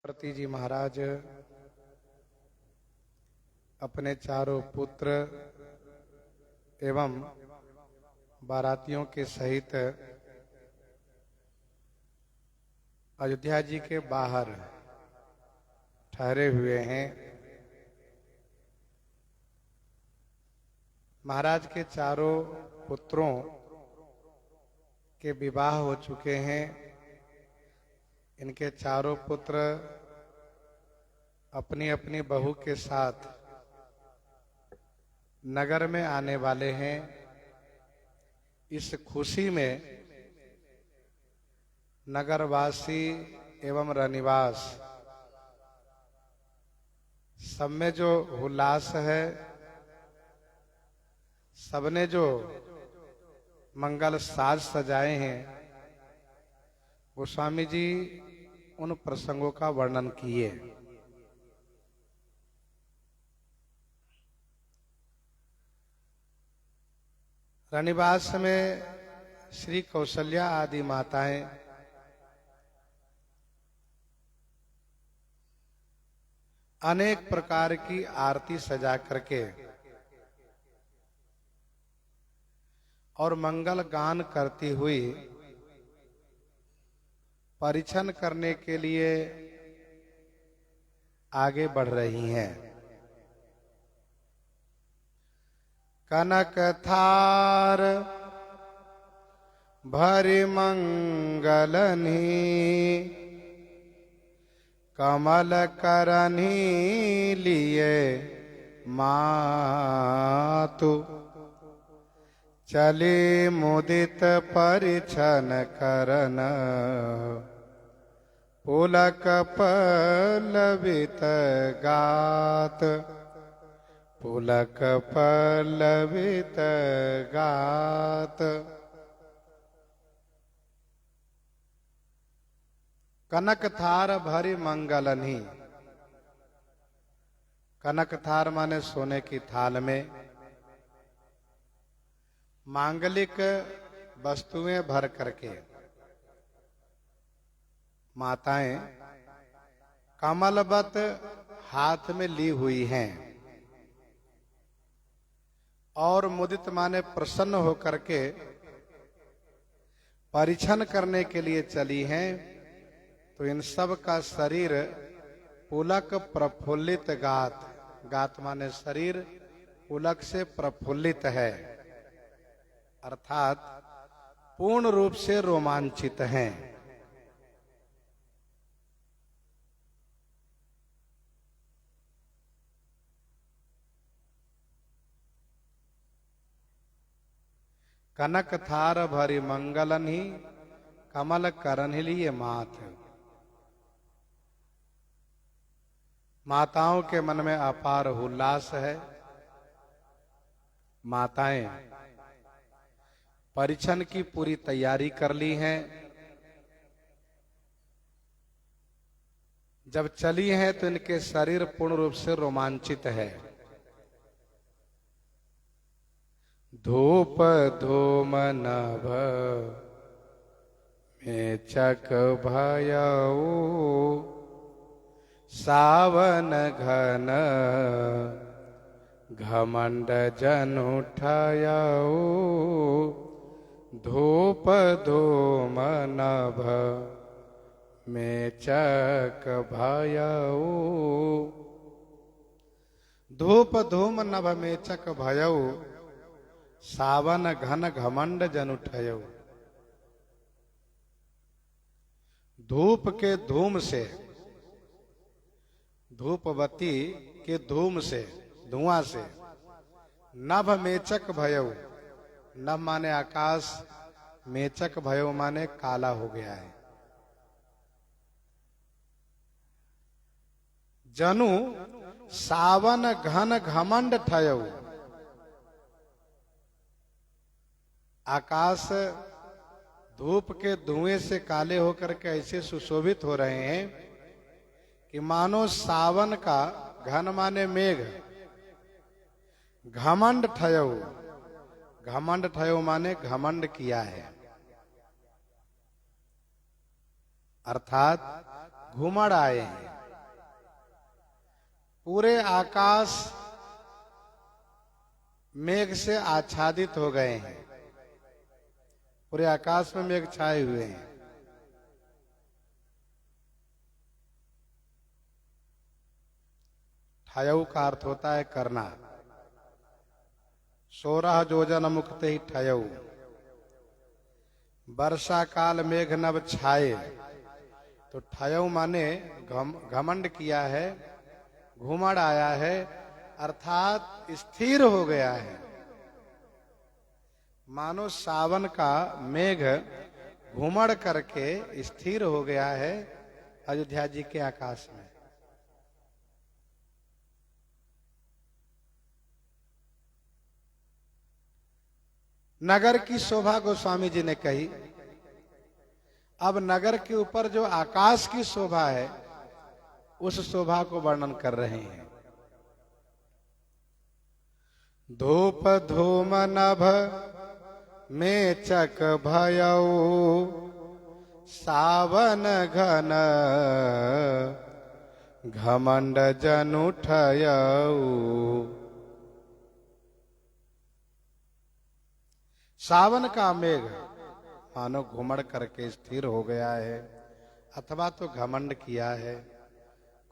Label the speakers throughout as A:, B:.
A: चक्रवर्ती जी महाराज अपने चारों पुत्र एवं बारातियों के सहित अयोध्या जी के बाहर ठहरे हुए हैं। महाराज के चारों पुत्रों के विवाह हो चुके हैं। इनके चारों पुत्र अपनी अपनी बहू के साथ नगर में आने वाले हैं। इस खुशी में नगरवासी एवं रनिवास सब में जो उल्लास है, सबने जो मंगल साज सजाए हैं, गोस्वामी जी उन प्रसंगों का वर्णन किए। रनिवास में श्री कौशल्या आदि माताएं अनेक प्रकार की आरती सजा करके और मंगल गान करती हुई परिछन करने के लिए आगे बढ़ रही हैं। कनक थार भरि मंगलनी कमल करनी लिए मातु चले मुदित परिछन करन पुलक पल्लवित गात पुलक पल्लवित गात। कनक थार भरी मंगलनी। कनक थार माने सोने की थाल में मांगलिक वस्तुएं भर करके माताएं कमलवत हाथ में ली हुई हैं और मुदित माने प्रसन्न होकर के परिछन करने के लिए चली हैं। तो इन सब का शरीर पुलक प्रफुल्लित गात। गात माने शरीर पुलक से प्रफुल्लित है, अर्थात पूर्ण रूप से रोमांचित हैं। कनक थार भरी मंगलनी कमल करन लिए माथ। माताओं के मन में अपार उल्लास है। माताएं परिछन की पूरी तैयारी कर ली हैं। जब चली हैं तो इनके शरीर पूर्ण रूप से रोमांचित है। धूप धूम नभ मेचक भयऊ सावन घन घमंड जन उठयऊ धूप धूम नभ मेचक भयऊ। धूप धूम नभ मेचक भयऊ सावन घन घमंड जन उठयऊ। धूप के धूम से, धूपवती के धूम से, धुआं से, नभ मेचक भयऊ। नभ माने आकाश, मेचक भयऊ माने काला हो गया है। जनु सावन घन घमंड ठयऊ। आकाश धूप के धुएं से काले होकर के ऐसे सुशोभित हो रहे हैं कि मानो सावन का, घन माने मेघ, घमंड ठयऊ। घमंड ठयऊ माने घमंड किया है, अर्थात घुमड़ आए हैं। पूरे आकाश मेघ से आच्छादित हो गए हैं, पूरे आकाश में मेघ छाए हुए हैं। ठयऊ का अर्थ होता है करना। 16 योजन मुक्ते ही ठयऊ। वर्षा काल मेघ नभ छाए, तो ठयऊ माने घमंड किया है, घुमड़ आया है, अर्थात स्थिर हो गया है। मानो सावन का मेघ घुमड़ करके स्थिर हो गया है अयोध्या जी के आकाश में। नगर की शोभा गोस्वामी जी ने कही। अब नगर के ऊपर जो आकाश की शोभा है उस शोभा को वर्णन कर रहे हैं। धूप धूम नभ में चक भयऊ, सावन घन घमंड जनु ठयऊ। सावन का मेघ मानो घुमड़ करके स्थिर हो गया है अथवा तो घमंड किया है,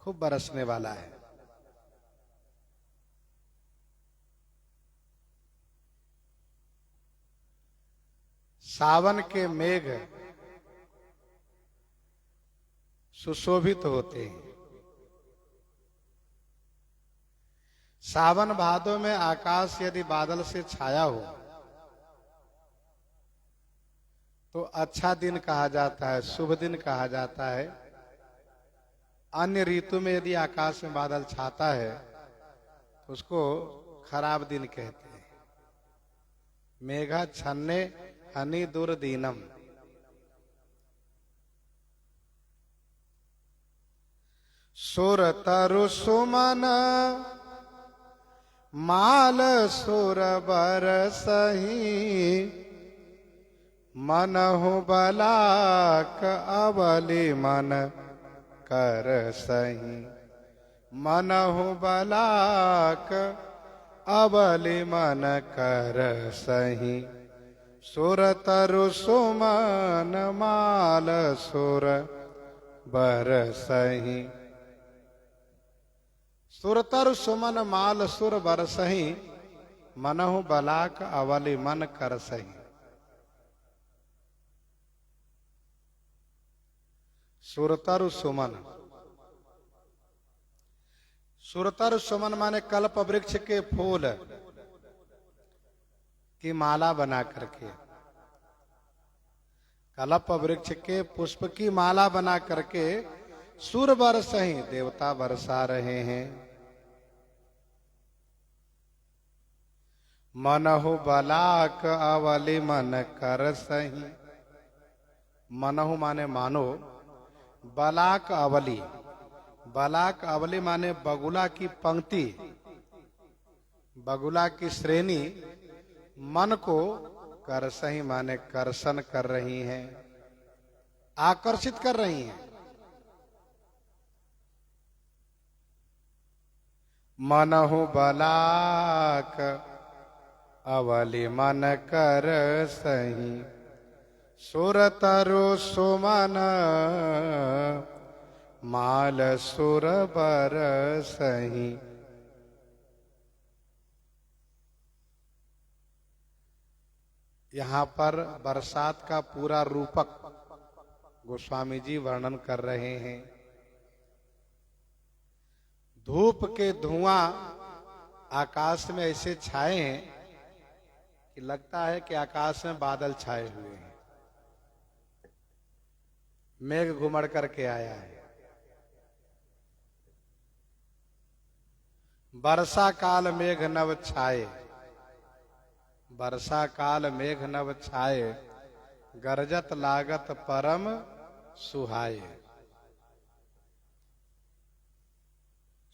A: खूब बरसने वाला है। सावन के मेघ सुशोभित होते हैं। सावन भादों में आकाश यदि बादल से छाया हो तो अच्छा दिन कहा जाता है, शुभ दिन कहा जाता है। अन्य ऋतु में यदि आकाश में बादल छाता है तो उसको खराब दिन कहते हैं। मेघा छन्ने हनि दुर्दीनम। सुर तरु सुमन माल सुर बरसही, मनहु बलाक अवलि मन कर सही। मनहु बलाक अवलि मन कर सही। सुर तरु सुमन माल सुर बरसही। सुर तरु सुमन माल सुर बरसही, मनहु बलाक अवलि मन कर सही। सुरतरु सुमन, सुरतरु सुमन माने कल्प वृक्ष के फूल की माला बना करके, कल्प वृक्ष के पुष्प की माला बना करके सुर बरसही, देवता बरसा रहे हैं। मनहु बलाक अवलि मन कर सही। मनहु माने मानो, बलाक अवली, बलाक अवली माने बगुला की पंक्ति, बगुला की श्रेणी मन को कर सही माने कर्षण कर रही हैं, आकर्षित कर रही हैं। मनहु बलाक अवलि मन कर सही। सुर तरु सुमन माल सुर बरसही। यहाँ पर बरसात का पूरा रूपक गोस्वामी जी वर्णन कर रहे हैं। धूप के धुआं आकाश में ऐसे छाए हैं कि लगता है कि आकाश में बादल छाए हुए हैं, मेघ घुमड़ करके आया है। वर्षा काल मेघ नव छाए, वर्षा काल मेघ नव छाए, गरजत लागत परम सुहाए।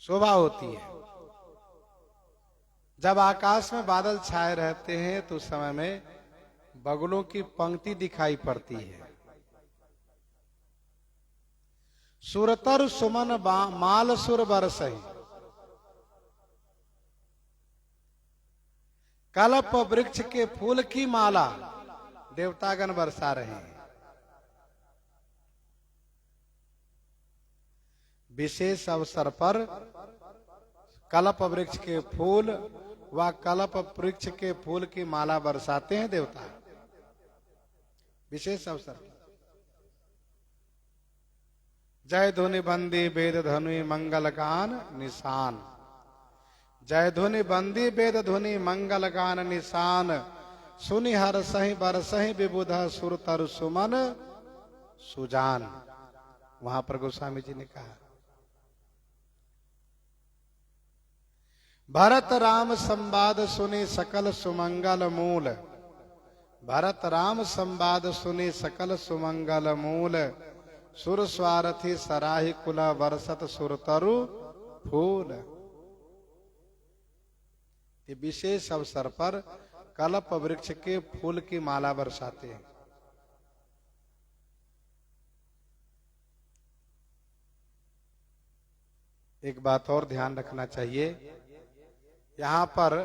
A: शोभा होती है जब आकाश में बादल छाए रहते हैं तो उस समय में बगुलों की पंक्ति दिखाई पड़ती है। सुरतर सुमन माल सुर बरसही, कल्प वृक्ष के फूल की माला देवतागण बरसा रहे हैं। विशेष अवसर पर कल्प वृक्ष के फूल व कल्प वृक्ष के फूल की माला बरसाते हैं देवता, विशेष अवसर पर। जय धुनि बंदी वेद धनु मंगल गान निशान, जय धुनि बंदी वेद धुनि मंगल गान निशान, सुनि हर सही बर सही विबुध सुर तरु सुमन सुजान। वहां पर गोस्वामी जी ने कहा, भरत राम संवाद सुनि सकल सुमंगल मूल, भरत राम संवाद सुनि सकल सुमंगल मूल, सुर स्वारथी सराही कुला वर्षत सुर तरु फूल। ये विशेष अवसर पर कल्प वृक्ष के फूल की माला बरसाते हैं। एक बात और ध्यान रखना चाहिए, यहाँ पर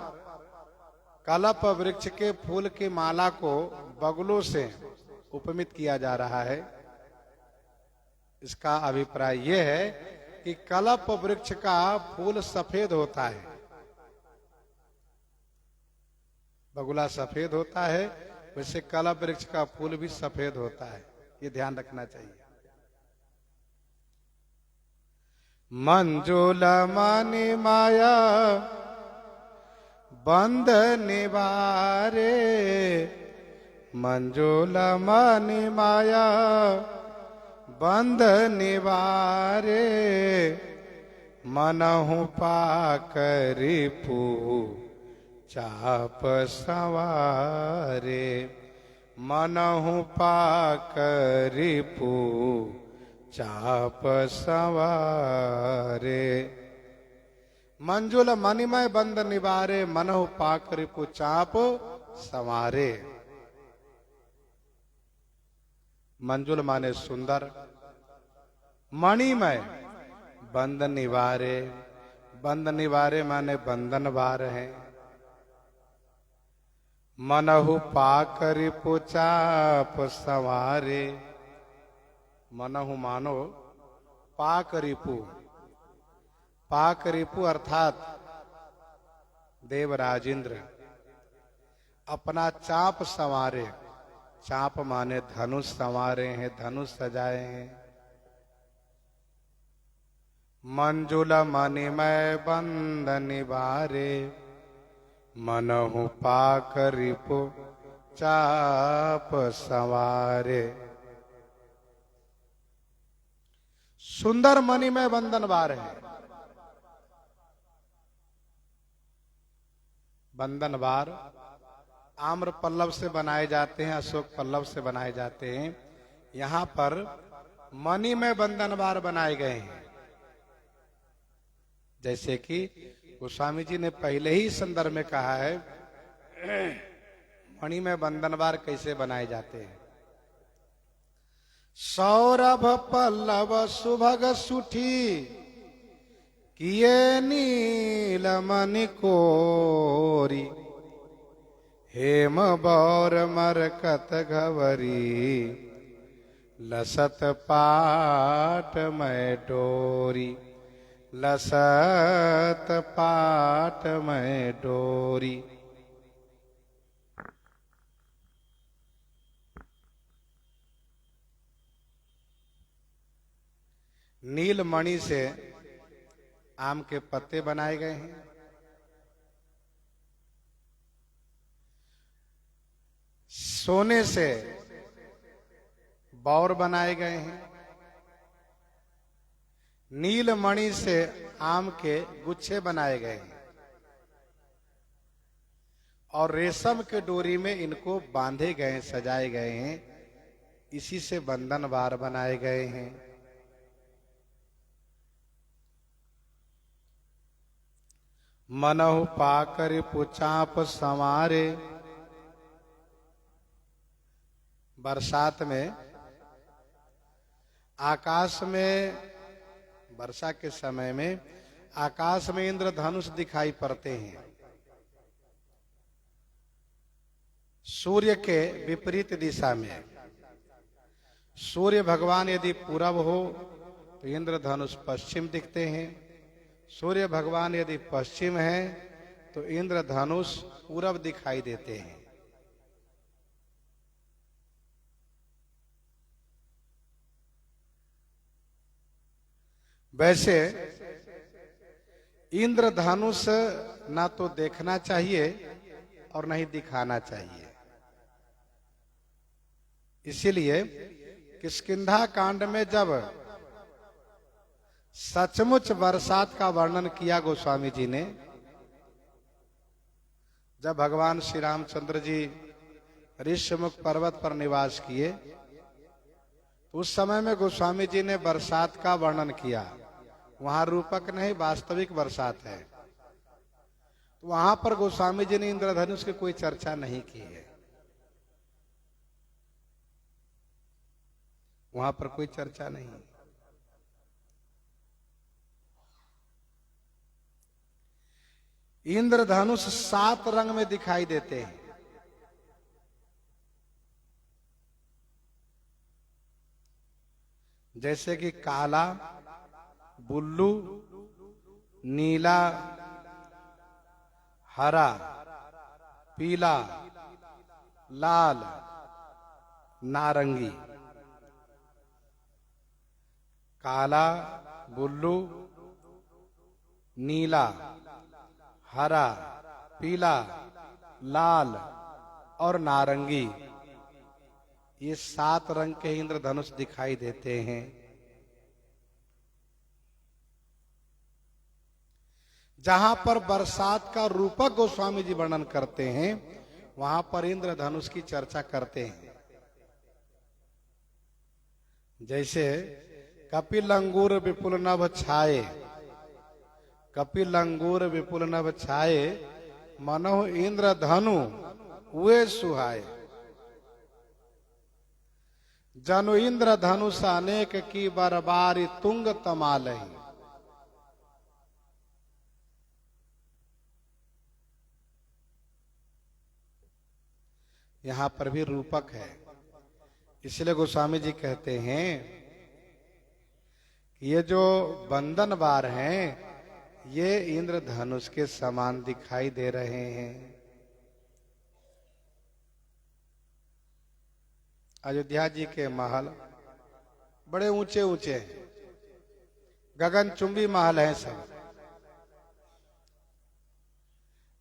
A: कल्प वृक्ष के फूल की माला को बगुलों से उपमित किया जा रहा है। इसका अभिप्राय यह है कि कल्प वृक्ष का फूल सफेद होता है, बगुला सफेद होता है, वैसे कल्प वृक्ष का फूल भी सफेद होता है, ये ध्यान रखना चाहिए। मंजुल मणि माया बंद निवारे, मंजुल मणि माया बंद निवारे, मनहु पाकरि पू चाप सवारे, मनहु पाकरि पू चाप सवारे। मंजुल मणिमय बंद निवारे, मनहु पाकरि पू चाप सवारे। मंजुल माने सुंदर, मणिमय बंद निवारे, बंद निवारे माने बंधन वार है। मनहु पाकरि पू चाप सवारे, मनहु मानो पाकरिपु, पाकरिपु अर्थात देवराजेंद्र अपना चाप संवारे, चाप माने धनुष संवारे हैं, धनुष सजाए हैं। मंजुल मणिमय बंद निवारे, मनहु पाकरिपु चाप संवारे। सुंदर मणिमय बंधन वार है। बंधन वार आम्र पल्लव से बनाए जाते हैं, अशोक पल्लव से बनाए जाते हैं। यहाँ पर मणिमय बंधन वार बनाए गए हैं। जैसे कि गोस्वामी जी ने पहले ही संदर्भ में कहा है, मणिमय बंधन वार कैसे बनाए जाते हैं। सौरभ पल्लव सुभग सुठी, किए नील मणि कोरी, हेम बौर मरकत घवरी, लसत पाट मैं डोरी, लसत पाट मैं डोरी। नील मणि से आम के पत्ते बनाए गए हैं। सोने से बौर बनाए गए हैं। नील मणि से आम के गुच्छे बनाए गए हैं और रेशम के डोरी में इनको बांधे गए, सजाए गए हैं। इसी से बंधन वार बनाए गए हैं। मनहु पाकरि पू चाप संवारे। बरसात में आकाश में, वर्षा के समय में आकाश में इंद्रधनुष दिखाई पड़ते हैं। सूर्य के विपरीत दिशा में। सूर्य भगवान यदि पूरब हो तो इंद्रधनुष पश्चिम दिखते हैं, सूर्य भगवान यदि पश्चिम है तो इंद्रधनुष पूरब दिखाई देते हैं। वैसे इंद्रधनुष ना तो देखना चाहिए और नहीं दिखाना चाहिए। इसीलिए किष्किंधा कांड में जब सचमुच बरसात का वर्णन किया गोस्वामी जी ने, जब भगवान श्री रामचंद्र जी ऋष्यमुख पर्वत पर निवास किए, उस समय में गोस्वामी जी ने बरसात का वर्णन किया। वहां रूपक नहीं, वास्तविक बरसात है। तो वहां पर गोस्वामी जी ने इंद्रधनुष की कोई चर्चा नहीं की है, वहां पर कोई चर्चा नहीं। इंद्रधनुष 7 रंग में दिखाई देते हैं। जैसे कि काला, बुल्लू, नीला, हरा, पीला, लाल, नारंगी। काला, बुल्लू, नीला, हरा, पीला, लाल और नारंगी, ये 7 रंग के इंद्रधनुष दिखाई देते हैं। जहां पर बरसात का रूपक गोस्वामी जी वर्णन करते हैं, वहां पर इंद्रधनुष की चर्चा करते हैं। जैसे कपिल अंगूर विपुल नभ छाए, कपिल अंगूर विपुल नभ छाए, मनोह इंद्रधनु हुए सुहाए। जनु इंद्रधनुष अनेक की बरबारी तुंग तमालही। यहां पर भी रूपक है, इसलिए गोस्वामी जी कहते हैं कि ये जो बंधन बार हैं, ये इंद्रधनुष के समान दिखाई दे रहे हैं। अयोध्या जी के महल बड़े ऊंचे ऊंचे हैं, गगनचुंबी महल हैं सब।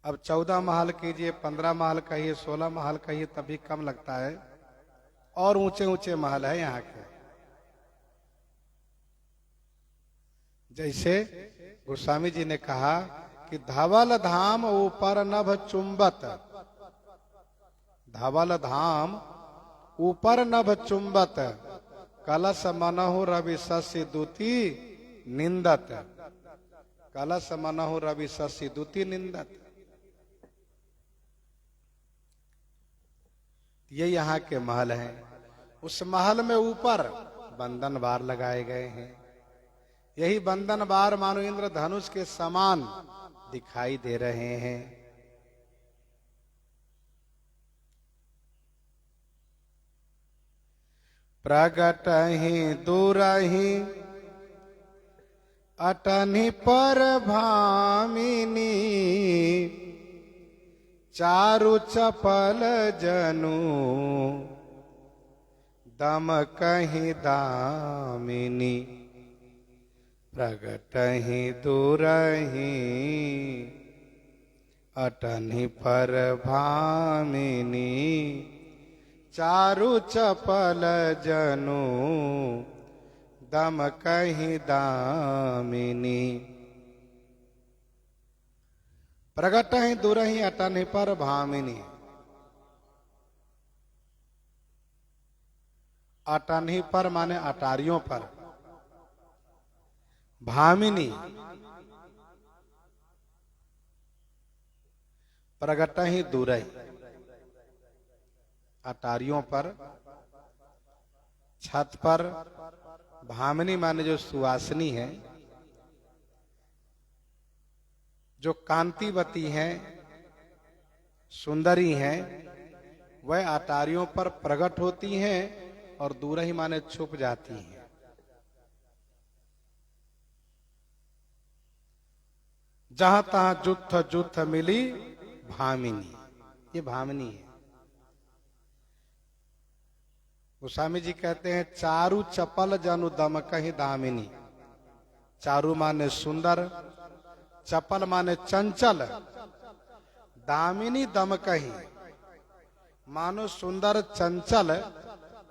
A: अब 14 महल कीजिए, 15 महल कहिए, 16 महल कहिए, तभी कम लगता है। और ऊंचे ऊंचे महल है यहाँ के। जैसे गोस्वामी जी ने कहा कि धवल धाम ऊपर नभ चुंबत, धवल धाम ऊपर नभ चुंबत, कलश मनहु रवि शशि दूती निंदत, कलश मनहु रवि शशि दूती निंदत। ये यहाँ के महल हैं। उस महल में ऊपर बंधन बार लगाए गए हैं। यही बंधन बार मानो इंद्रधनुष के समान दिखाई दे रहे हैं। प्रगट ही दूरही अटनि पर भामिनी, चारु चपल जनु दम कहीं दामिनी। प्रगट ही दूरही अटनि पर भामिनी, चारु चपल जनु दम कहीं दामिनी। प्रगट ही दूरही अटनि पर भामिनी। अटनि पर माने अटारियों पर, भामिनी प्रगट ही दूरही, अटारियों पर, छत पर। भामिनी माने जो सुवासिनी है, जो कांतिवती हैं, सुंदरी हैं, वह अटारियों पर प्रकट होती हैं और दूर ही माने छुप जाती हैं। जहां तहां जुत्थ जुत्थ मिली भामिनी, ये भामिनी है। गोस्वामी जी कहते हैं चारु चपल जनु दम कहीं दामिनी। चारु माने सुंदर, चपल माने चंचल, दामिनी दम कहीं मानो सुंदर चंचल,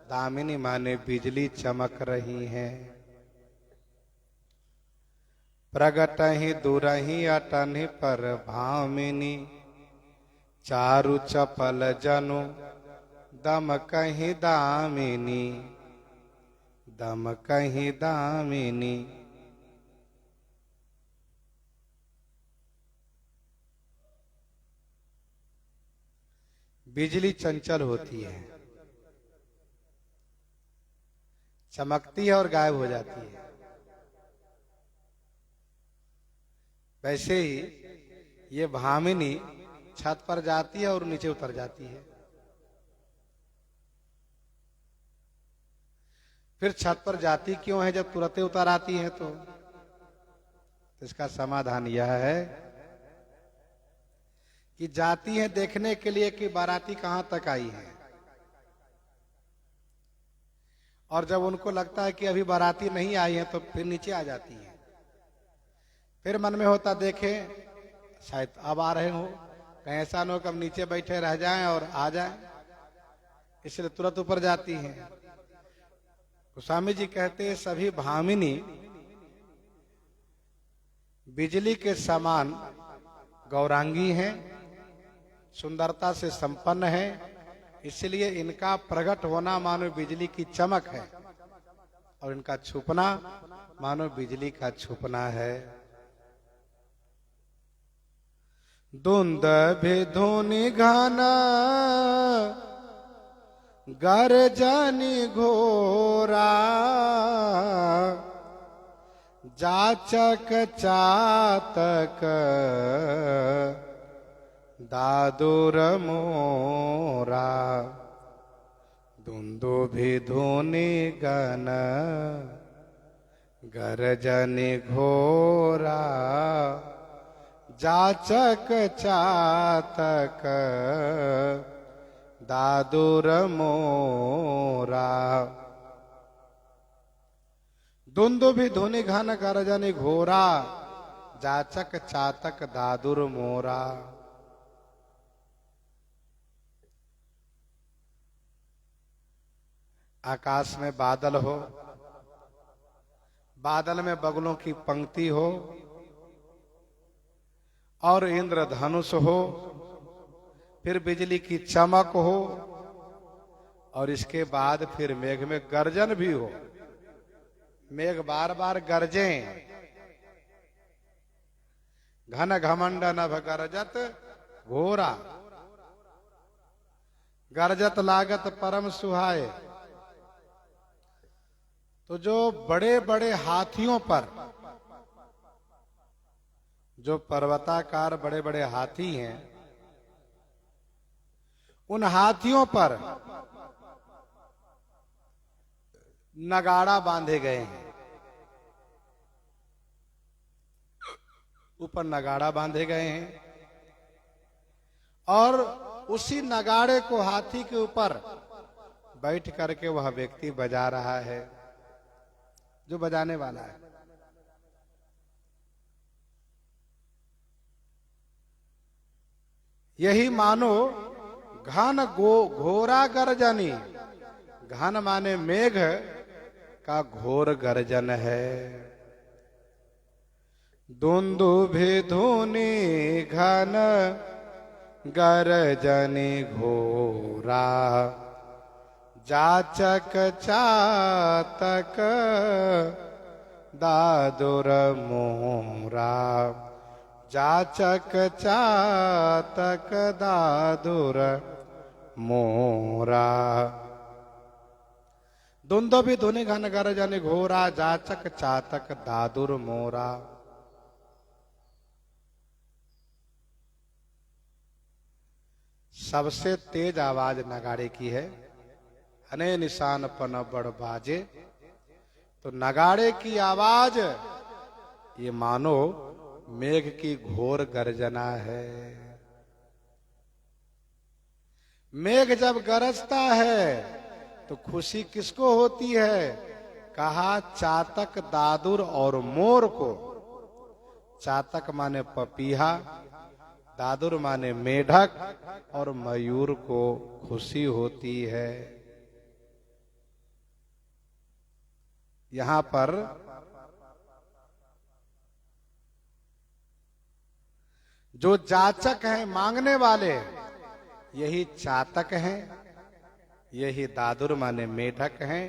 A: दामिनी माने बिजली चमक रही है। प्रगट ही दूरही अटन पर भामिनी, चारु चपल जनु दम कहीं दामिनी, दम कहीं दामिनी। बिजली चंचल होती है, चमकती है और गायब हो जाती है। वैसे ही ये भामिनी छत पर जाती है और नीचे उतर जाती है। फिर छत पर जाती क्यों है जब तुरंत उतर आती है? तो इसका समाधान यह है कि जाती है देखने के लिए कि बाराती कहां तक आई है, और जब उनको लगता है कि अभी बाराती नहीं आई है तो फिर नीचे आ जाती है। फिर मन में होता देखे शायद अब आ रहे हो, कहीं ऐसा न हो कि अब नीचे बैठे रह जाएं और आ जाएं, इसलिए तुरंत ऊपर जाती हैं। गोस्वामी जी कहते हैं सभी भामिनी बिजली के समान गौरांगी हैं, सुंदरता से संपन्न है, इसलिए इनका प्रकट होना मानो बिजली की चमक है और इनका छुपना मानो बिजली का छुपना है। धुंध भी धुनि घना गर्जनी घोरा, जाचक चातक दादुर मोरा। दुंदुभि धुनि गन गर्जनि घोरा, जाचक चातक दादुर मोरा। दुंदुभि धुनि घन गर्जनि घोरा, जाचक चातक दादुर मोरा। आकाश में बादल हो, बादल में बगुलों की पंक्ति हो और इंद्रधनुष हो, फिर बिजली की चमक हो और इसके बाद फिर मेघ में गर्जन भी हो, मेघ बार बार गरजें। घन घमंड नभ गरजत घोरा, गरजत लागत परम सुहाए। तो जो बड़े बड़े हाथियों पर, जो पर्वताकार बड़े बड़े हाथी हैं, उन हाथियों पर नगाड़ा बांधे गए हैं। ऊपर नगाड़ा बांधे गए हैं और उसी नगाड़े को हाथी के ऊपर बैठ करके वह व्यक्ति बजा रहा है, जो बजाने वाला है। यही मानो घन घोरा गर्जनी, घन माने मेघ का घोर गर्जन है। दुंदुभि धुनि घन गर्जनि घोरा, जाचक चातक दादुर मोरा। जाचक चातक दादुर मोरा। दुंदुभि धुनि घन गर्जनि घोरा, जाचक चातक दादुर मोरा। सबसे तेज आवाज नगाड़े की है। अने निशान पन बड़ बाजे, तो नगाड़े की आवाज ये मानो मेघ की घोर गर्जना है। मेघ जब गरजता है तो खुशी किसको होती है? कहा चातक, दादुर और मोर को। चातक माने पपीहा, दादुर माने मेढक और मयूर को खुशी होती है। यहां पर जो जाचक हैं, मांगने वाले, यही चातक हैं, यही दादुर माने मेढक हैं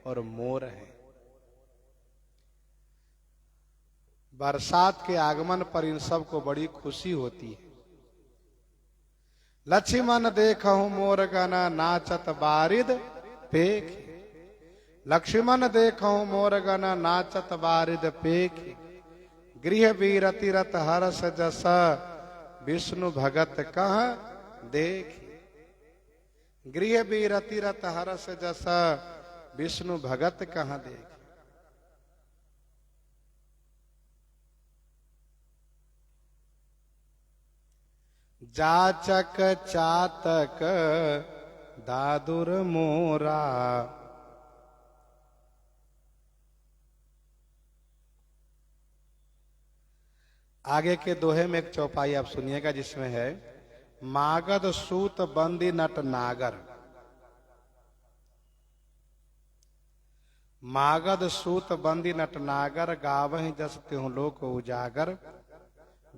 A: और मोर हैं। बरसात के आगमन पर इन सब को बड़ी खुशी होती है। लक्ष्मण देखहु मोर गना, नाचत बारिद पेख। लक्ष्मण देखहु मोर गना, नाचत बारिद पेख। गृह बीरति रत हरस जस, विष्णु भगत कह देख। गृह बीरति रत हरस जस, विष्णु भगत कह देख। जाचक चातक दादुर मोरा। आगे के दोहे में एक चौपाई आप सुनिएगा जिसमें है, मागध सूत बंदी नट नागर। मागध सूत बंदी नट नागर, गावहि जस त्यों लोक उजागर।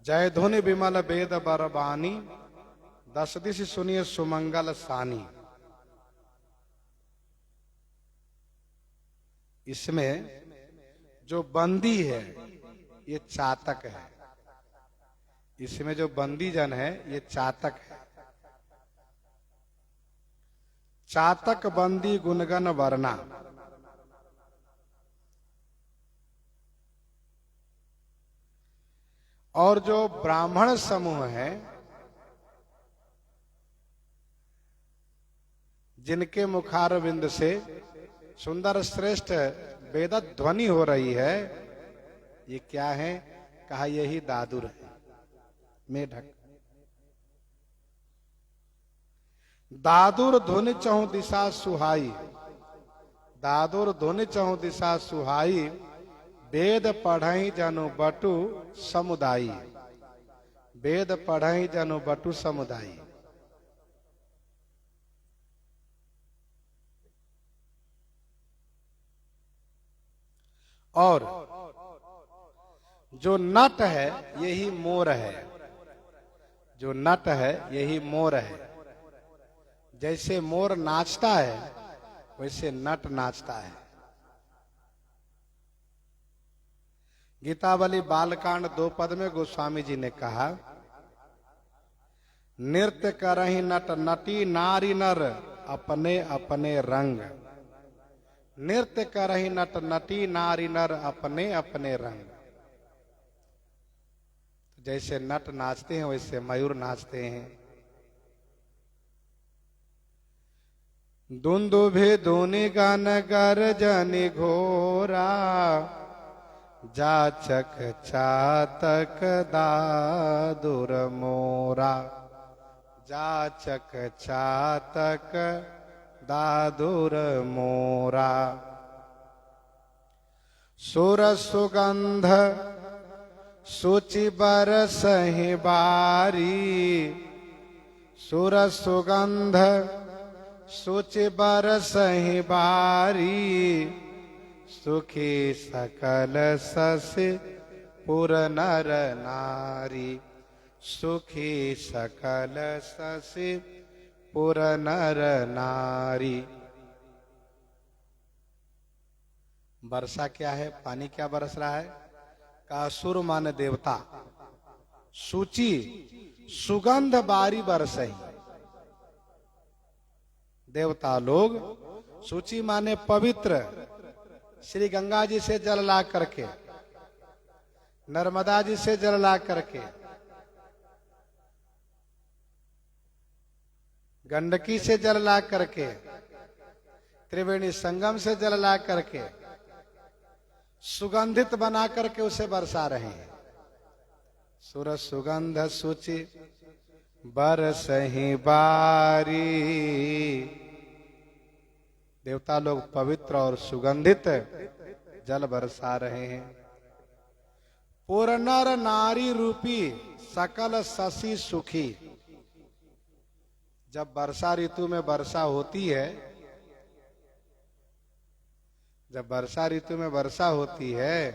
A: जय धुनि विमल वेद बरबानी, दस दिश सुनिए सुमंगल सानी। इसमें जो बंदी है ये चातक है। इसमें जो बंदी जन है ये चातक है। चातक बंदी गुणगन वर्णा। और जो ब्राह्मण समूह है, जिनके मुखारविंद से सुंदर श्रेष्ठ वेद ध्वनि हो रही है, ये क्या है? कहा यही दादुर है, मेढक। दादुर धुनि चहु दिशा सुहाई। दादुर धुनि चहु दिशा सुहाई, वेद पढ़ई जनु बटु समुदायी। वेद पढ़ई जनु बटु समुदायी। और जो नट है यही मोर है। जो नट है यही मोर है। जैसे मोर नाचता है वैसे नट नाचता है। गीतावली बालकांड 2 पद में गोस्वामी जी ने कहा, नृत्य करहि नट नटी नारी नर अपने अपने रंग। नृत्य करहि नट नटी नारी नर अपने अपने रंग। जैसे नट नाचते हैं वैसे मयूर नाचते हैं। दुंदुभि धुनि गन गर्जनि घोरा, जाचक चातक दादुर मोरा। जाचक चातक दादुर मोरा। सुर सुगंध सुचि बरसहि बारी। सुर सुगंध सुचि बरसहि बारी। सुखी सकल ससि पुर नर नारी। सुखी सकल ससि पुर नर नारी। वर्षा क्या है? पानी क्या बरस रहा है? का सुर मान देवता, सूची सुगंध बारी बरसही। देवता लोग, सूची माने पवित्र, श्री गंगा जी से जल ला करके, नर्मदा जी से जल ला करके, गंडकी से जल ला करके, त्रिवेणी संगम से जल ला करके सुगंधित बना करके उसे बरसा रहे हैं। सुर सुगंध सुचि बरसहि बारी। देवता लोग पवित्र और सुगंधित जल बरसा रहे हैं। पुर नर नारी रूपी सकल शशि सुखी। जब वर्षा ऋतु में वर्षा होती है, जब वर्षा ऋतु में वर्षा होती है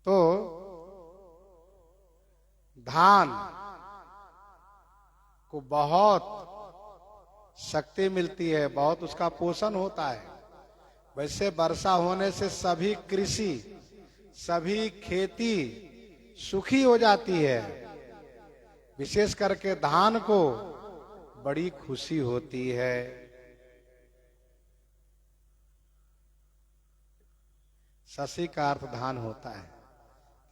A: तो धान को बहुत शक्ति मिलती है, बहुत उसका पोषण होता है। वैसे वर्षा होने से सभी कृषि, सभी खेती सुखी हो जाती है। विशेष करके धान को बड़ी खुशी होती है। शशि का अर्थ धान होता है,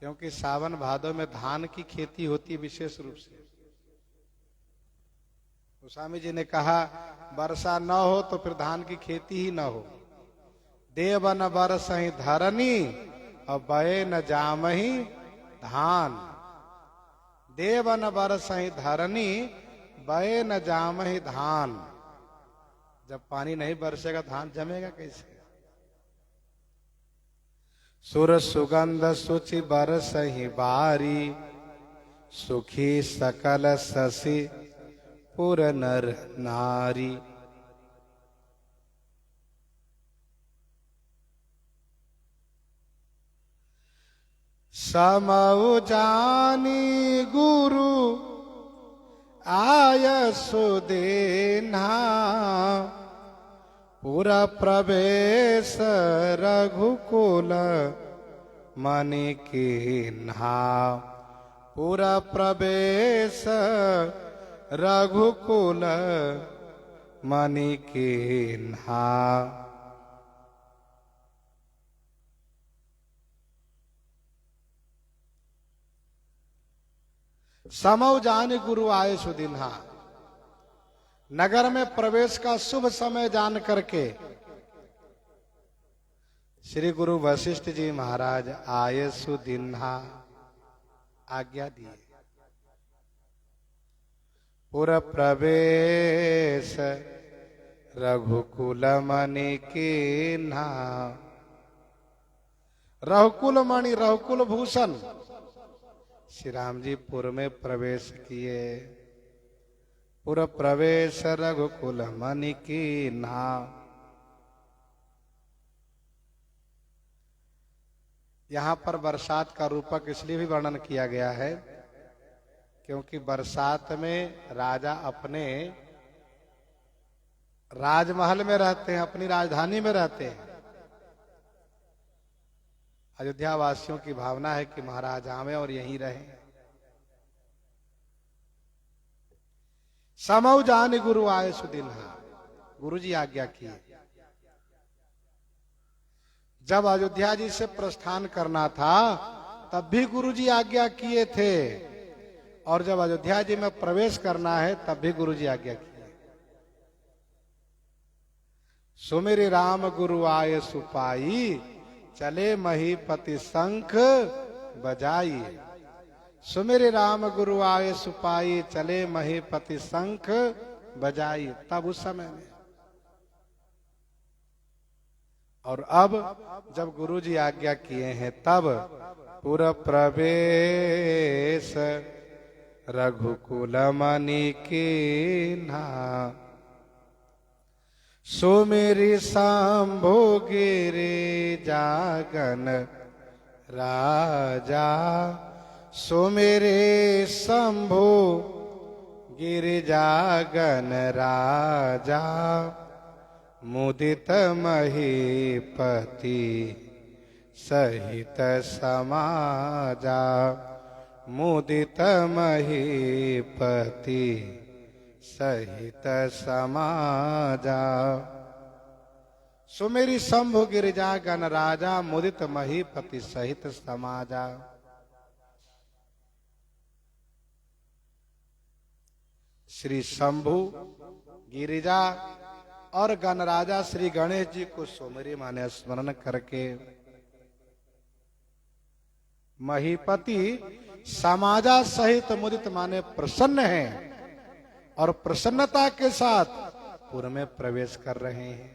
A: क्योंकि सावन भादो में धान की खेती होती है विशेष रूप से। गोस्वामी जी ने कहा वर्षा न हो तो फिर धान की खेती ही न हो। देव न बरसहि धरनी और बये न जामहि धान। देव न बरसहि धरनी बये न जामहि धान। जब पानी नहीं बरसेगा धान जमेगा कैसे? सुर सुगंध सुचि बरसहि बारी। सुखी सकल शशि पुर नर नारी। समउ जानी गुरु आय सुदेन्हा। पुरा प्रवेश रघुकुल मनि कीन्हा। पुरा प्रवेश रघुकुल मनि कीन्हा। समौ जान गुरु आए सुदिन्हा। नगर में प्रवेश का शुभ समय जान करके श्री गुरु वशिष्ठ जी महाराज आए सुदिन्हा आज्ञा दिए। पुर प्रवेश रघुकुल मणि कीन्हा। रघुकुल मणि, रघुकुल भूषण श्री राम जी पुर में प्रवेश किए। पुर प्रवेश रघुकुल मणि कीन्हा। यहाँ पर बरसात का रूपक इसलिए भी वर्णन किया गया है क्योंकि बरसात में राजा अपने राजमहल में रहते हैं, अपनी राजधानी में रहते हैं। अयोध्या वासियों की भावना है कि महाराज आवे और यहीं रहें। समौ जान गुरु आए सुदिन्हा। गुरु जी आज्ञा किए। जब अयोध्या जी से प्रस्थान करना था तब भी गुरु जी आज्ञा किए थे, और जब अयोध्या जी में प्रवेश करना है तब भी गुरु जी आज्ञा किए। सुमिरि राम गुरु आए सुपाई। चले महीपति शंख बजाई। सुमिरि राम गुरु आए सुपाई। चले महीपति शंख बजाई। तब उस समय में, और अब जब गुरु जी आज्ञा किए हैं तब पुर प्रवेश रघुकुल मणि कीन्हा। सुमिरि शंभु गिरि जागन राजा। सुमिरि शंभु गिरि जागन राजा। मुदित महीपति सहित समाजा। मुदित महीपति सहित समाजा। सुमेरी शंभु गिरिजा गण राजा। मुदित महीपति सहित समाजा। श्री शंभु, गिरिजा और गणराजा श्री गणेश जी को सुमिरी माने स्मरण करके महीपति समाजा सहित मुदित माने प्रसन्न हैं और प्रसन्नता के साथ पुर में प्रवेश कर रहे हैं।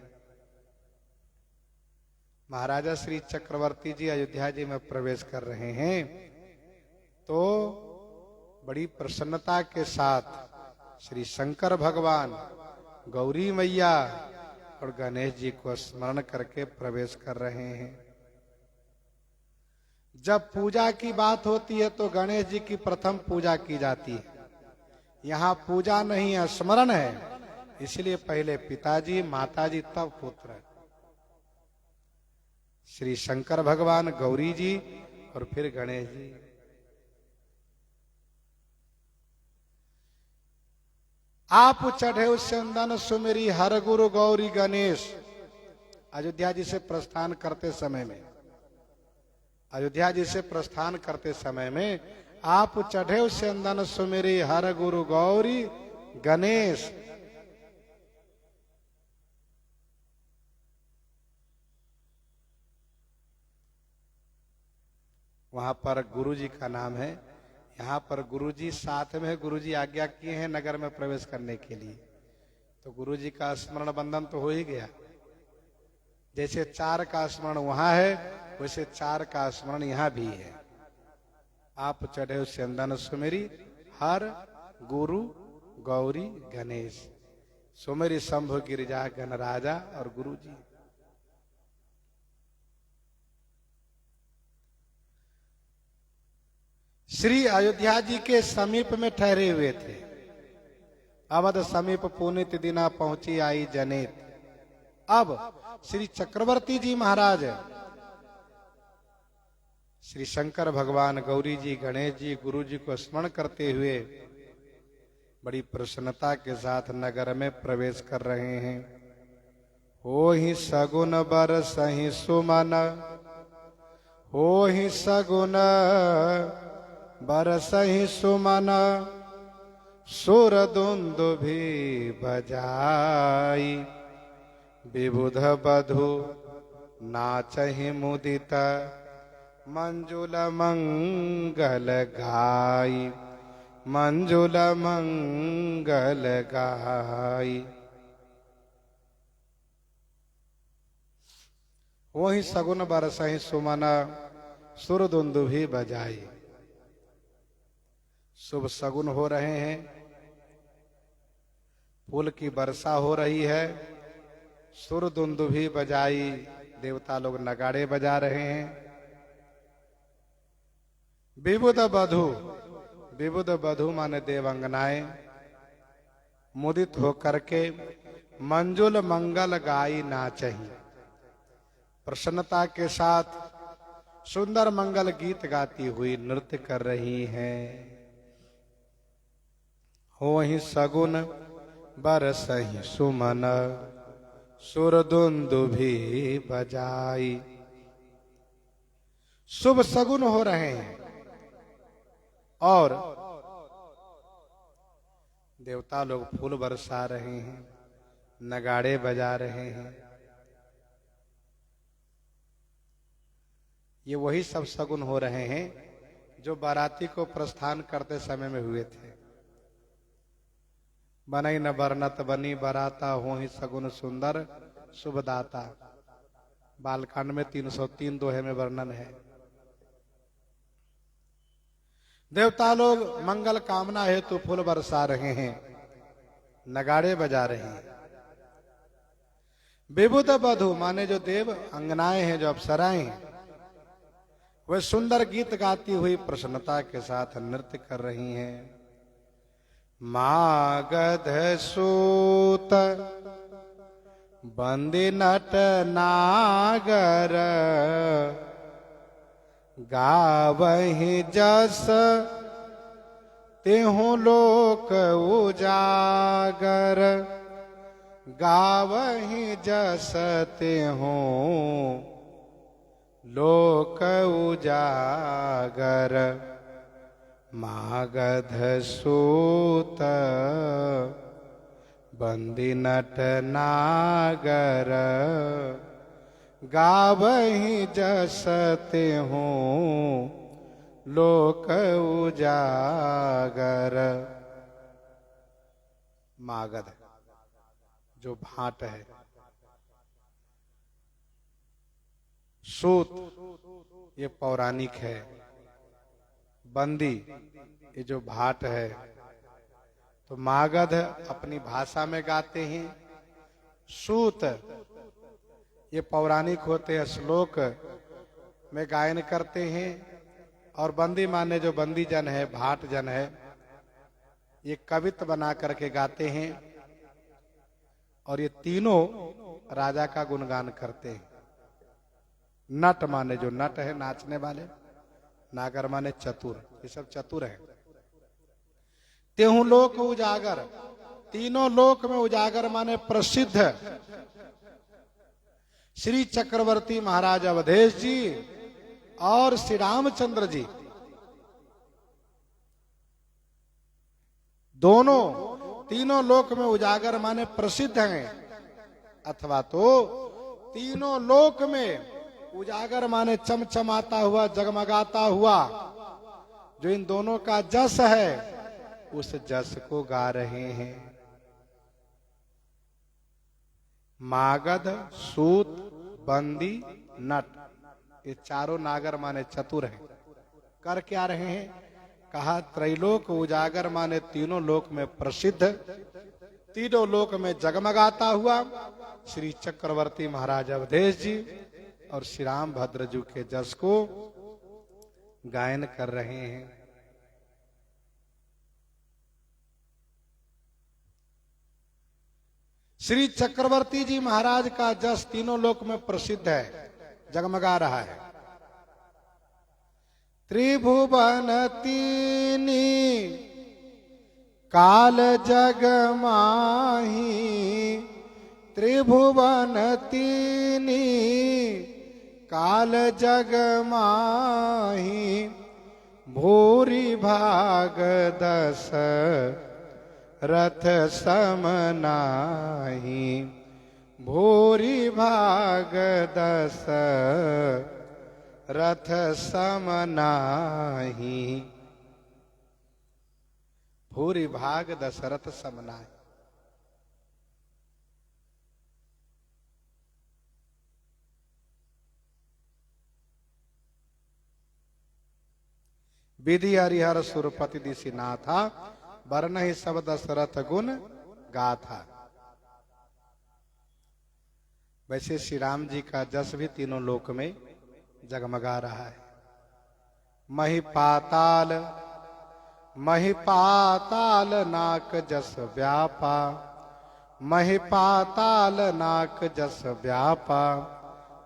A: महाराजा श्री चक्रवर्ती जी अयोध्या जी में प्रवेश कर रहे हैं तो बड़ी प्रसन्नता के साथ श्री शंकर भगवान, गौरी मैया और गणेश जी को स्मरण करके प्रवेश कर रहे हैं। जब पूजा की बात होती है तो गणेश जी की प्रथम पूजा की जाती है। यहाँ पूजा नहीं है, स्मरण है, इसलिए पहले पिताजी, माताजी, तब पुत्र। श्री शंकर भगवान, गौरी जी और फिर गणेश जी। आप चढ़े उस चंदन सुमेरी हर गुरु गौरी गणेश। अयोध्या जी से प्रस्थान करते समय में, अयोध्या जी से प्रस्थान करते समय में आप चढ़े उस चंदन सुमेरी हर गुरु गौरी गणेश। वहां पर गुरु जी का नाम है। यहाँ पर गुरुजी साथ में है, गुरुजी आज्ञा किए हैं नगर में प्रवेश करने के लिए, तो गुरुजी का स्मरण बंधन तो हो ही गया। जैसे 4 का स्मरण वहां है वैसे 4 का स्मरण यहाँ भी है। आप चढ़े चंदन सुमेरी हर गुरु गौरी गणेश। सुमेरी शंभु, गिरिजा, गणराजा और गुरु जी। श्री अयोध्या जी के समीप में ठहरे हुए थे। अवध समीप पुनित दिना पहुंची आई जनेत। अब श्री चक्रवर्ती जी महाराज, श्री शंकर भगवान, गौरी जी, गणेश जी, गुरु जी को स्मरण करते हुए बड़ी प्रसन्नता के साथ नगर में प्रवेश कर रहे हैं। हो ही सगुन बरसहि सुमन, हो ही सगुन बरसहि सुमन, सुर दुंदुभि बजाई, विबुध बधु नाचहि मुदित, मंजुल मंगल गाई, मंजुल मंगल गाई। वही सगुन बरसहि सुमन, सुर दुंदुभि बजाई। शुभ सगुन हो रहे हैं, फूल की वर्षा हो रही है, सुर दुंदुभि बजाई, देवता लोग नगाड़े बजा रहे हैं। विबुध बधु, विबुध बधु माने देवंगनाएं मुदित होकर के मंजुल मंगल गाई नाचही, प्रसन्नता के साथ सुंदर मंगल गीत गाती हुई नृत्य कर रही हैं। हो ही सगुन बरसहि सुमन, सुर दुंदुभि बजाई। शुभ सगुन हो रहे हैं और देवता लोग फूल बरसा रहे हैं, नगाड़े बजा रहे हैं। ये वही सब सगुन हो रहे हैं जो बाराती को प्रस्थान करते समय में हुए थे। बनई न बरनत बनी बराता, हो ही सगुन सुंदर शुभदाता। बालकांड में 303 दोहे में वर्णन है। देवता लोग मंगल कामना हेतु फूल बरसा रहे हैं, नगाड़े बजा रहे हैं। विबुध बधु माने जो देव अंगनाएं हैं, जो अप्सराएं हैं, वे सुंदर गीत गाती हुई प्रसन्नता के साथ नृत्य कर रही हैं। मागध सूत बंदी नट नागर, गावहि जस तेहु लोक उजागर, गावहि जस तेहु लोक उजागर। मागध सूत बंदी नट नागर, गावहि जसते हूँ लोक उजागर। मागध जो भाट है, सूत ये पौराणिक है, बंदी ये जो भाट है। तो मागध अपनी भाषा में गाते हैं, सूत ये पौराणिक होते हैं, श्लोक में गायन करते हैं, और बंदी माने जो बंदी जन है, भाट जन है, ये कवित्व बना करके गाते हैं। और ये तीनों राजा का गुणगान करते हैं। नट माने जो नट है, नाचने वाले, नागर माने चतुर, ये सब चतुर है। तेहु लोक उजागर, तीनों लोक में उजागर माने प्रसिद्ध श्री चक्रवर्ती महाराज अवधेश जी और श्री रामचंद्र जी दोनों, तीनों लोक में उजागर माने प्रसिद्ध हैं, अथवा तो तीनों लोक में उजागर माने चमचमाता हुआ, जगमगाता हुआ। जो इन दोनों का जस है, उस जस को गा रहे हैं। मागध, सूत, बंदी, नट, ये चारों नागर माने चतुर हैं। कर क्या रहे हैं? कहा त्रैलोक उजागर माने तीनों लोक में प्रसिद्ध, तीनों लोक में जगमगाता हुआ श्री चक्रवर्ती महाराज अवधेश जी और श्री राम भद्र जी के जस को गायन कर रहे हैं। श्री चक्रवर्ती जी महाराज का जस तीनों लोक में प्रसिद्ध है, जगमगा रहा है। त्रिभुवन तीनी काल जग माही, त्रिभुवन तीनी काल जग माही, भूरि भाग दस रथ सम नाही, भूरि भाग दस रथ सम नाही, भूरि भाग दशरथ सम नाही। विधि हरिहर सुरपति दिशि नाथा, वर्ण ही सब दशरथ गुण गाथा। वैसे श्री राम जी का जस भी तीनों लोक में जगमगा रहा है। महिपाताल, महिपाताल नाक जस व्यापा, महिपाताल नाक जस व्यापा,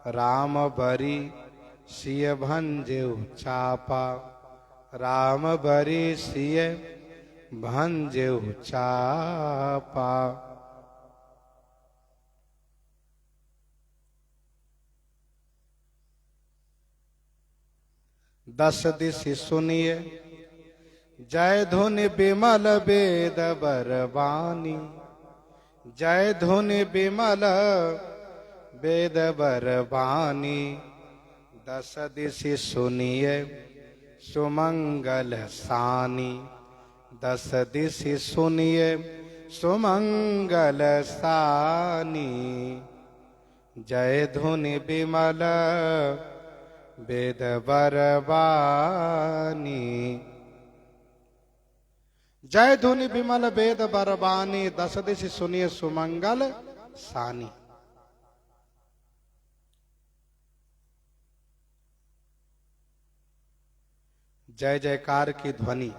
A: राम बरी सिय भंजेउ चापा, राम बरी सिय भंजेउ चापा। दस दिशि सुनिए जय धुनि बिमल वेद बरवानी, जय धुनि बिमल वेद बरवानी, दस दिशि सुनिए सुमंगल सानी, दस दिशि सुनिए सुमंगल सानी, जय धुनि बिमल वेद बरवानी, जय धुनि बिमल वेद बरवानी, दस दिशि सुनिए सुमंगल सानी। जय जयकार की ध्वनि।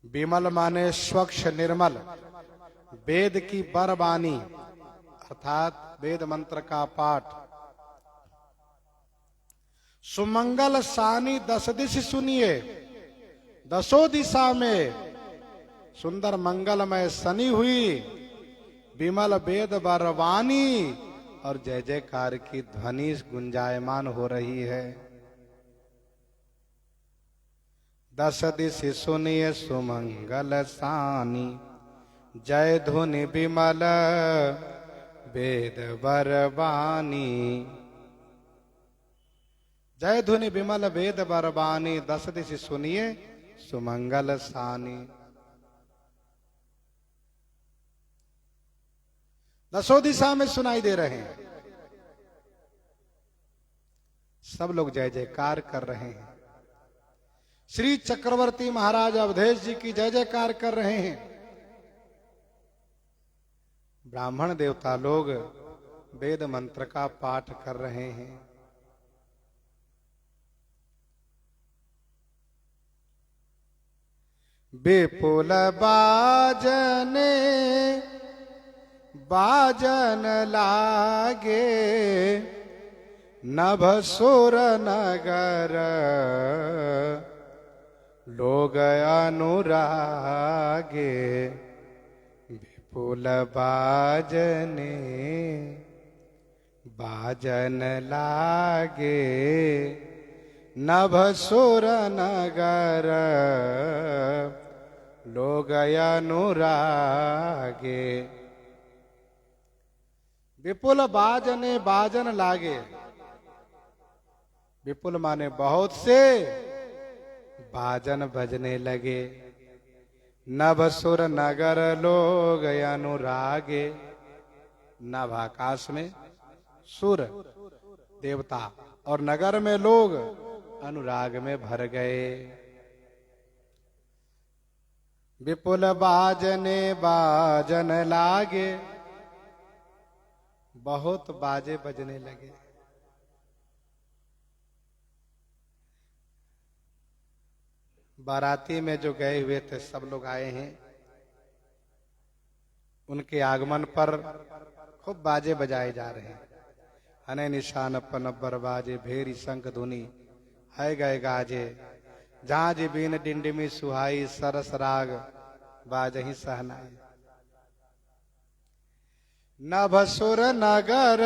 A: विमल माने स्वच्छ निर्मल, वेद की बरवानी अर्थात वेद मंत्र का पाठ। सुमंगल सानी, दस दिशि सुनिए, दसों दिशा में सुंदर मंगलमय सनी हुई, विमल वेद बरवानी, और जय जयकार की ध्वनि गुंजायमान हो रही है। दस दिश सुनिए सुमंगल सानी, जय धुनि विमल वेद बरबानी। जय धुनि विमल वेद बरबानी, दस दिश सुनिए सुमंगल सानी। दसों दिशा में सुनाई दे रहे हैं, सब लोग जय जयकार कर रहे हैं। श्री चक्रवर्ती महाराज अवधेश जी की जय जयकार कर रहे हैं। ब्राह्मण देवता लोग वेद मंत्र का पाठ कर रहे हैं। विपुल बाजने बाजन लागे, नभ सुर नगर लोग अनुरागे। विपुल बाजने बाजन लागे, नभ सुर नगर लोग अनुरागे। विपुल बाजने बाजन लागे, विपुल माने बहुत से, बाजन बजने लगे। नभ सुर नगर लोग अनुरागे। नभ आकाश में, सुर देवता और नगर में लोग अनुराग में भर गए। विपुल बाजने बाजन लागे, बहुत बाजे बजने लगे। बाराती में जो गए हुए थे सब लोग आए हैं, उनके आगमन पर खूब बाजे बजाए जा रहे हैं। हने निशान अपन बरबाजे, भेरी शंख धुनी है गए गाजे। जहां जी बीन डिंडिमी सुहाई, सरस राग बाजही सहनाई। नभ सुर नगर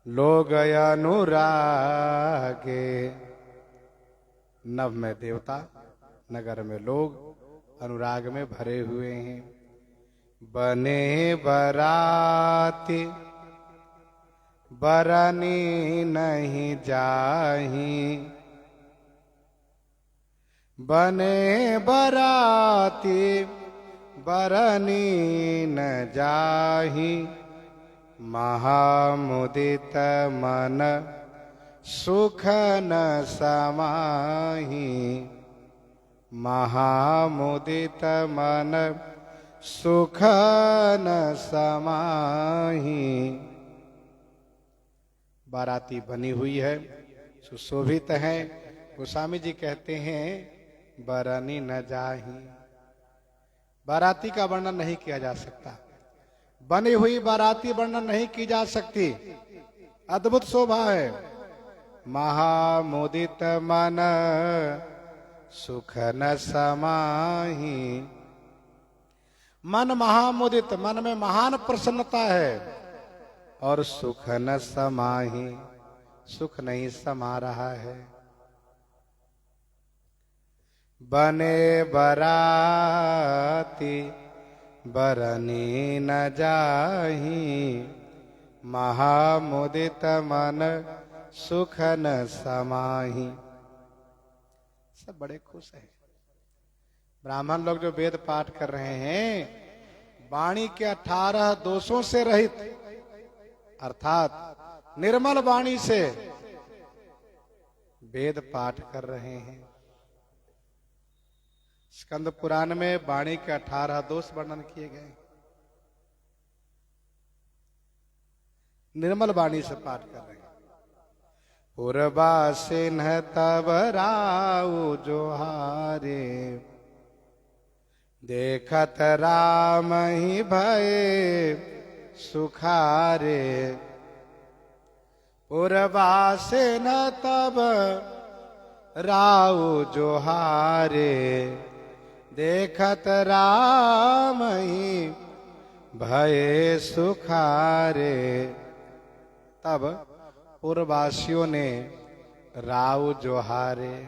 A: लोग अनुरागे। नभ में देवता, नगर में लोग अनुराग में भरे हुए हैं। बने बराती बरनी नहीं जाही, बने बराती बरनी न जाही। महामुदित मन सुख न समाही, महामुदित मन सुख न समाही। बाराती बनी हुई है, सुशोभित है। गोस्वामी जी कहते हैं बरनी न जाही। बाराती का वर्णन नहीं किया जा सकता, बनी हुई बाराती वर्णन नहीं की जा सकती। अद्भुत शोभा है। महामुदित मन सुख न समाही। मन महामुदित, मन में महान प्रसन्नता है, और सुख न समाही, सुख नहीं समा रहा है। बने बराती बरनी न जाही, महामुदित मन सुख न समाही। सब बड़े खुश हैं। ब्राह्मण लोग जो वेद पाठ कर रहे हैं, वाणी के 18 दोषों से रहित, अर्थात निर्मल वाणी से वेद पाठ कर रहे हैं। स्कंद पुराण में वाणी के 18 दोष वर्णन किए गए। निर्मल वाणी से पाठ कर रहे हैं। पूर्वा सिन्ह तब राउ जोहारे, देखत राम ही भये सुखारे। पूर्वा सिन्ह तब राउ जोहारे, देखत राम ही भये सुखारे। तब पूर्ववासियों ने राव जोहारे,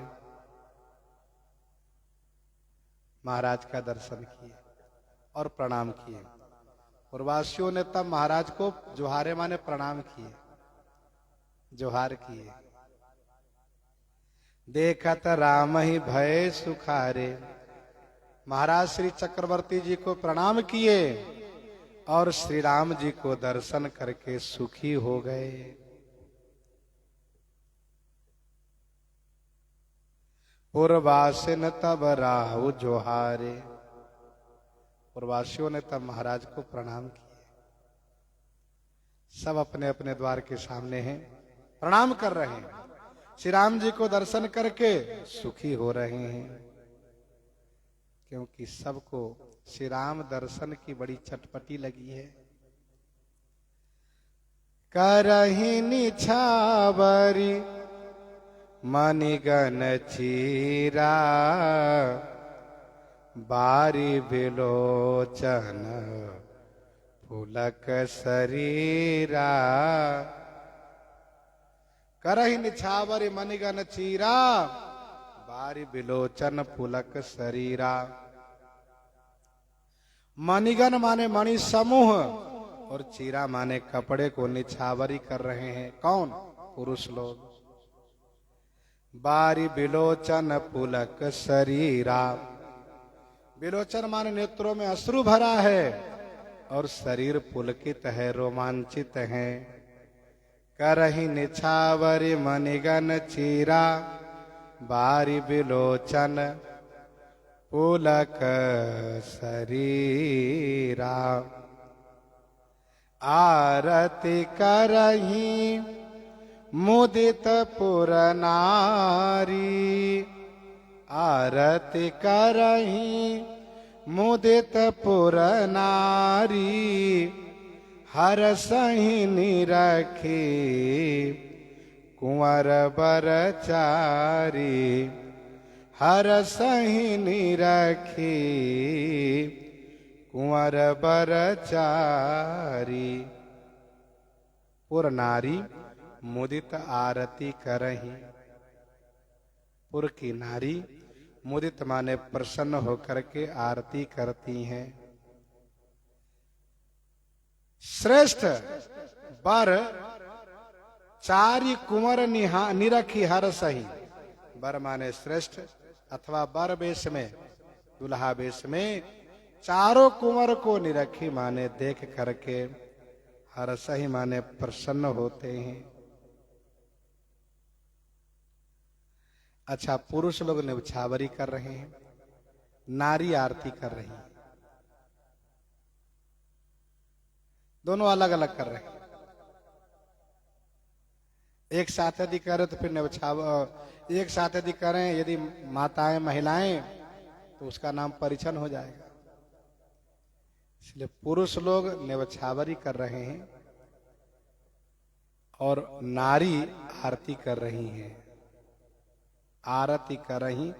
A: महाराज का दर्शन किए और प्रणाम किए। पूर्ववासियों ने तब महाराज को जोहारे माने प्रणाम किए, जोहार किए। देखत राम ही भय सुखारे, महाराज श्री चक्रवर्ती जी को प्रणाम किए और श्री राम जी को दर्शन करके सुखी हो गए। पूर्ववासिन तब राहु जोहारे, पूर्ववासियों ने तब महाराज को प्रणाम किए। सब अपने अपने द्वार के सामने हैं, प्रणाम कर रहे हैं, श्री राम जी को दर्शन करके सुखी हो रहे हैं, क्योंकि सबको श्री राम दर्शन की बड़ी चटपटी लगी है। करहि निछावरी मणिगन चीरा, बारी बिलोचन पुलक शरीरा। करहि निछावरी मणिगन चीरा, बारी बिलोचन पुलक शरीरा। मणिगन माने मणि समूह और चीरा माने कपड़े को निछावरी कर रहे हैं। कौन? पुरुष लोग। बारी बिलोचन पुलक शरीरा, बिलोचन माने नेत्रों में अश्रु भरा है और शरीर पुलकित है, रोमांचित है। करहि निछावरी मणिगन चीरा, बारी बिलोचन पुलक शरीरा। आरती करहि मुदित पुर नारी, आरती करहि मुदित पुर नारी। हरसहि निरखी कुंवर बरचारी, हरसहि निरखी कुंवर बरचारी। पुर नारी मुदित आरती करहि, पुर की नारी मुदित माने प्रसन्न होकर के आरती करती हैं। श्रेष्ठ बर चारि कुंवर निरखी हरसहि, बर माने श्रेष्ठ अथवा बर वेश में, दुल्हा वेश में चारों कुंवर को निरखी माने देख करके हरसहि माने प्रसन्न होते हैं। अच्छा, पुरुष लोग निछावरी कर रहे हैं, नारी आरती कर रही है, दोनों अलग अलग कर रहे हैं। एक साथ यदि करें तो फिर एक साथ यदि करें यदि माताएं महिलाएं तो उसका नाम परिछन हो जाएगा। इसलिए पुरुष लोग निछावरी कर रहे हैं और नारी आरती कर रही हैं। आरती करहि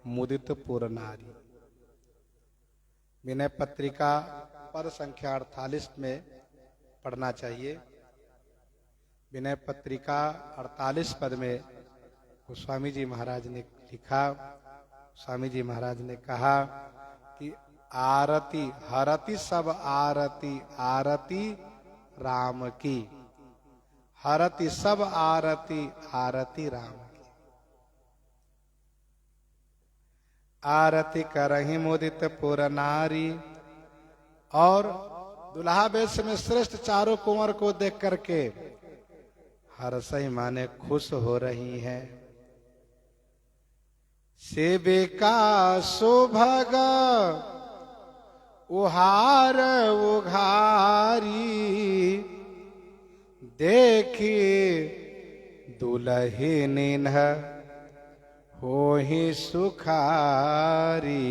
A: मुदित पुर नारी। विनय पत्रिका पद संख्या 48 में पढ़ना चाहिए। विनय पत्रिका 48 पद में गोस्वामी जी महाराज ने लिखा, स्वामी जी महाराज ने कहा कि आरती हरति सब आरती, आरती राम की। हरति सब आरती, आरती राम की। आरती करहि मुदित पुर नारी। और दुल्हा वेश में श्रेष्ठ चारों कुंवर को देख करके हरसहि माने खुश हो रही है। सेविका सुभग उहार उघारी, देखी दुलहिन होहि सुखारी।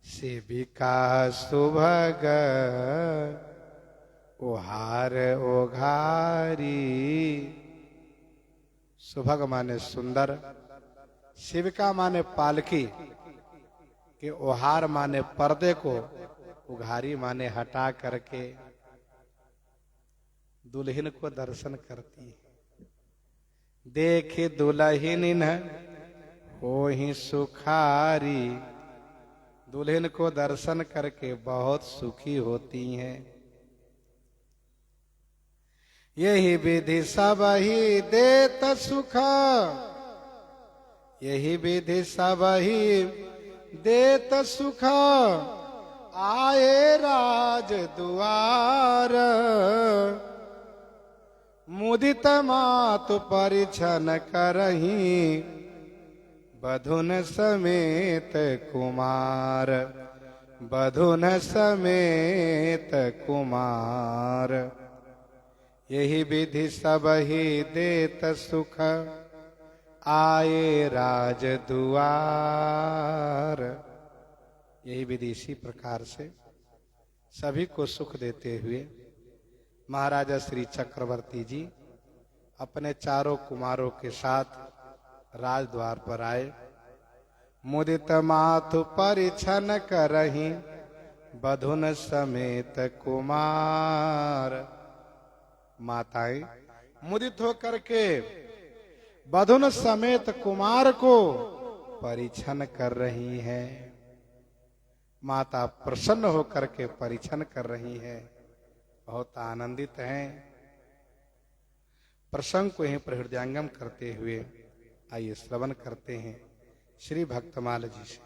A: सेविका सुभग उहार ओघारी। सुभग माने सुंदर, सेविका माने पालकी, कि ओहार माने पर्दे को, उघारी माने हटा करके दुल्हन को दर्शन करती है। देखी दुल्हन हो ही सुखारी। दुल्हन को दर्शन करके बहुत सुखी होती हैं। यही विधि सब ही देत सुख, यही विधि सब ही देत सुख। आए राज दुआर, मुदित मातु परिछन करही। बधुन समेत कुमार, बधुन समेत कुमार। यही विधि सब ही देत सुख, आए राज दुआर। यही विधि इसी प्रकार से सभी को सुख देते हुए महाराजा श्री चक्रवर्ती जी अपने चारों कुमारों के साथ राजद्वार पर आए। मुदित माथु परिछन करही, बधुन समेत कुमार। माताएं मुदित होकर के बधुन समेत कुमार को परिछन कर रही हैं। माता प्रसन्न होकर के परिछन कर रही है, बहुत आनंदित हैं। प्रसंग को ही प्रहृदयंगम करते हुए आइए श्रवण करते हैं श्री भक्तमाल जी से।